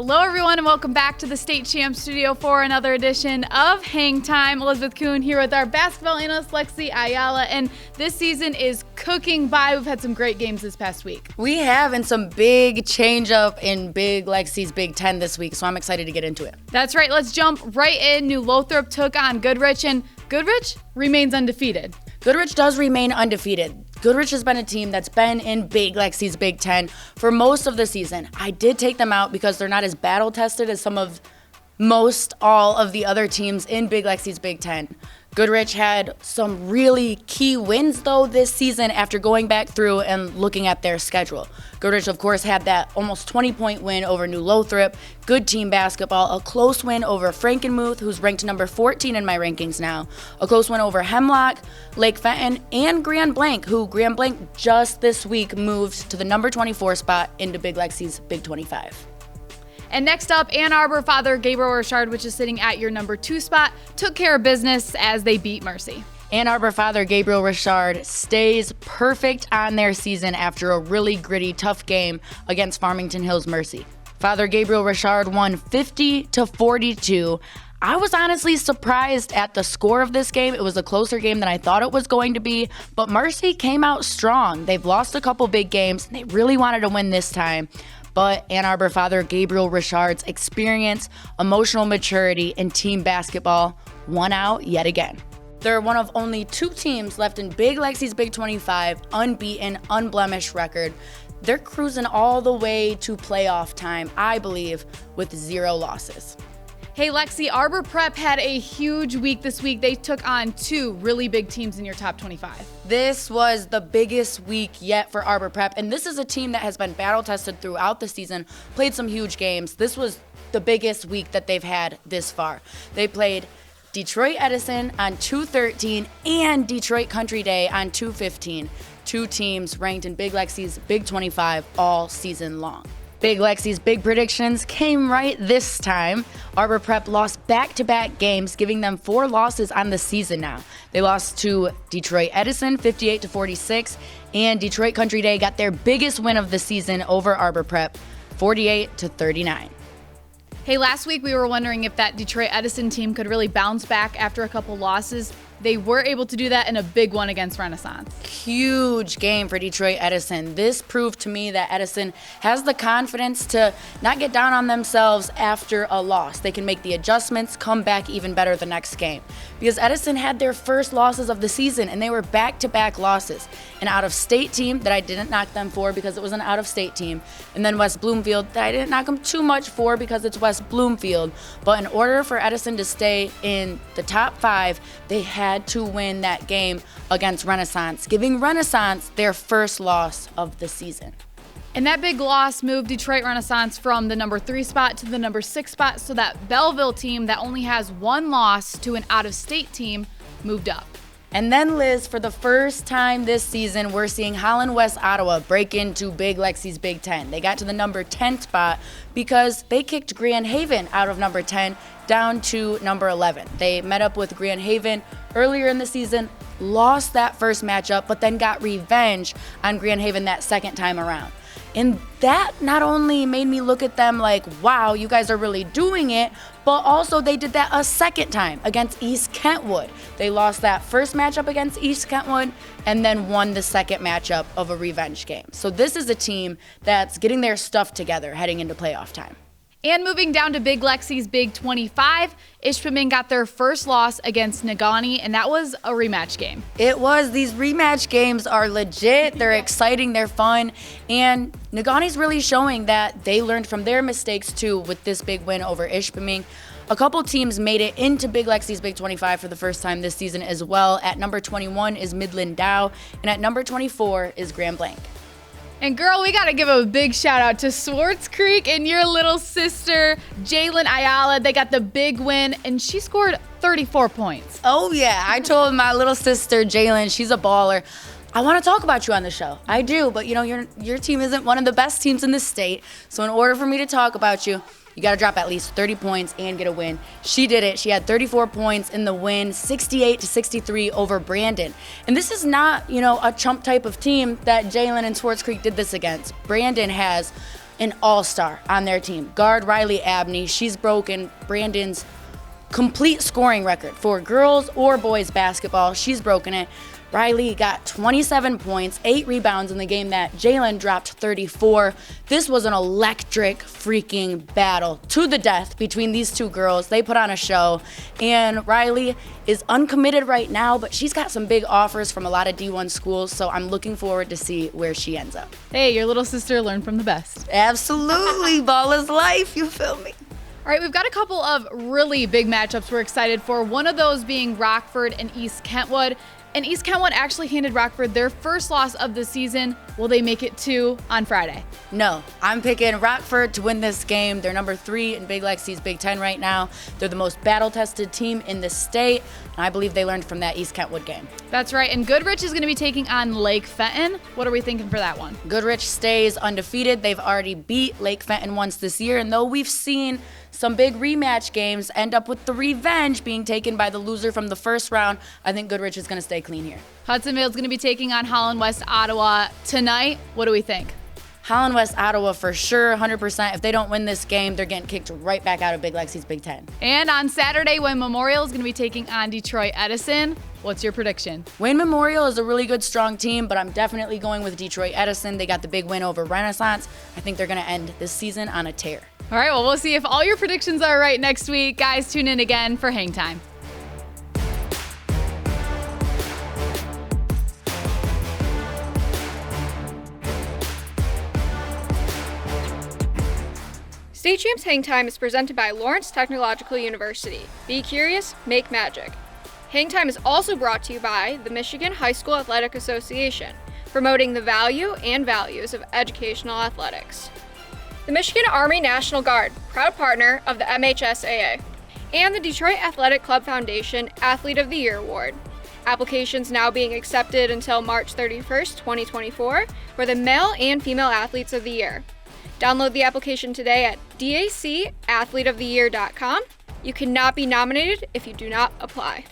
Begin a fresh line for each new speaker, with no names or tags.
Hello, everyone, and welcome back to the State Champ Studio for another edition of Hangtime. Elizabeth Coon here with our basketball analyst, Lexi Ayala, and this season is cooking by. We've had some great games this past week.
We have, and some big change-up in Big Lexi's Big Ten this week, so I'm excited to get into it.
That's right. Let's jump right in. New Lothrop took on Goodrich, and Goodrich remains undefeated.
Goodrich does remain undefeated. Goodrich has been a team that's been in Big Lexi's Big Ten for most of the season. I did take them out because they're not as battle-tested as most all of the other teams in Big Lexi's Big Ten. Goodrich had some really key wins, though, this season after going back through and looking at their schedule. Goodrich, of course, had that almost 20-point win over New Lothrop, good team basketball, a close win over Frankenmuth, who's ranked number 14 in my rankings now, a close win over Hemlock, Lake Fenton, and Grand Blanc, who Grand Blanc just this week moved to the number 24 spot into Big Lexi's Big 25.
And next up, Ann Arbor Father Gabriel Richard, which is sitting at your number 2 spot, took care of business as they beat Mercy.
Ann Arbor Father Gabriel Richard stays perfect on their season after a really gritty, tough game against Farmington Hills Mercy. Father Gabriel Richard won 50-42. I was honestly surprised at the score of this game. It was a closer game than I thought it was going to be, but Mercy came out strong. They've lost a couple big games, and they really wanted to win this time. But Ann Arbor Father Gabriel Richard's experience, emotional maturity, and team basketball won out yet again. They're one of only 2 teams left in Big Lexi's Big 25, unbeaten, unblemished record. They're cruising all the way to playoff time, I believe, with 0 losses.
Hey, Lexi, Arbor Prep had a huge week this week. They took on 2 really big teams in your top 25.
This was the biggest week yet for Arbor Prep, and this is a team that has been battle-tested throughout the season, played some huge games. This was the biggest week that they've had this far. They played Detroit Edison on 2/13 and Detroit Country Day on 2/15. 2 teams ranked in Big Lexi's Big 25 all season long. Big Lexi's big predictions came right this time. Arbor Prep lost back-to-back games, giving them 4 losses on the season now. They lost to Detroit Edison 58-46, and Detroit Country Day got their biggest win of the season over Arbor Prep, 48-39.
Hey, last week we were wondering if that Detroit Edison team could really bounce back after a couple losses. They were able to do that in a big one against Renaissance.
Huge game for Detroit Edison. This proved to me that Edison has the confidence to not get down on themselves after a loss. They can make the adjustments, come back even better the next game. Because Edison had their first losses of the season, and they were back-to-back losses. An out-of-state team that I didn't knock them for because it was an out-of-state team, and then West Bloomfield that I didn't knock them too much for because it's West Bloomfield. But in order for Edison to stay in the top 5, they had to win that game against Renaissance, giving Renaissance their first loss of the season.
And that big loss moved Detroit Renaissance from the number 3 spot to the number 6 spot, so that Belleville team that only has 1 loss to an out-of-state team moved up.
And then, Liz, for the first time this season, we're seeing Holland West Ottawa break into Big Lexi's Big Ten. They got to the number 10 spot because they kicked Grand Haven out of number 10 down to number 11. They met up with Grand Haven earlier in the season, lost that first matchup, but then got revenge on Grand Haven that second time around. And that not only made me look at them like, wow, you guys are really doing it, but also they did that a second time against East Kentwood. They lost that first matchup against East Kentwood and then won the second matchup of a revenge game. So this is a team that's getting their stuff together heading into playoff time.
And moving down to Big Lexi's Big 25, Ishpeming got their first loss against Negaunee, and that was a rematch game.
It was. These rematch games are legit. They're exciting. They're fun. And Negaunee's really showing that they learned from their mistakes, too, with this big win over Ishpeming. A couple teams made it into Big Lexi's Big 25 for the first time this season as well. At number 21 is Midland Dow, and at number 24 is Grand Blanc.
And girl, we got to give a big shout out to Swartz Creek and your little sister, Jalen Ayala. They got the big win, and she scored 34 points.
Oh, yeah. I told my little sister, Jalen, she's a baller. I want to talk about you on the show. I do, but you know, your team isn't one of the best teams in the state. So in order for me to talk about you, you got to drop at least 30 points and get a win. She did it. She had 34 points in the win, 68-63 over Brandon. And this is not, a chump type of team that Jalen and Swartz Creek did this against. Brandon has an all-star on their team. Guard Riley Abney, she's broken Brandon's complete scoring record for girls or boys basketball. She's broken it. Riley got 27 points, 8 rebounds in the game that Jalen dropped 34. This was an electric freaking battle to the death between these two girls. They put on a show, and Riley is uncommitted right now, but she's got some big offers from a lot of D1 schools, so I'm looking forward to see where she ends up.
Hey, your little sister learned from the best.
Absolutely. Ball is life, you feel me?
All right, we've got a couple of really big matchups we're excited for. One of those being Rockford and East Kentwood. And East Kentwood actually handed Rockford their first loss of the season. Will they make it 2 on Friday?
No, I'm picking Rockford to win this game. They're number 3 in Big Lexi's Big Ten right now. They're the most battle-tested team in the state, and I believe they learned from that East Kentwood game.
That's right, and Goodrich is going to be taking on Lake Fenton. What are we thinking for that one?
Goodrich stays undefeated. They've already beat Lake Fenton once this year, and though we've seen some big rematch games end up with the revenge being taken by the loser from the first round, I think Goodrich is going to stay clean here.
Hudsonville is going to be taking on Holland West Ottawa tonight. What do we think?
Holland West Ottawa for sure, 100%. If they don't win this game, they're getting kicked right back out of Big Lexi's Big Ten.
And on Saturday, Wayne Memorial is going to be taking on Detroit Edison. What's your prediction?
Wayne Memorial is a really good, strong team, but I'm definitely going with Detroit Edison. They got the big win over Renaissance. I think they're going to end this season on a tear.
All right, well, we'll see if all your predictions are right next week. Guys, tune in again for Hangtime.
State Champs Hangtime is presented by Lawrence Technological University. Be curious, make magic. Hangtime is also brought to you by the Michigan High School Athletic Association, promoting the value and values of educational athletics. The Michigan Army National Guard, proud partner of the MHSAA, and the Detroit Athletic Club Foundation Athlete of the Year Award. Applications now being accepted until March 31st, 2024 for the male and female athletes of the year. Download the application today at dacathleteoftheyear.com. You cannot be nominated if you do not apply.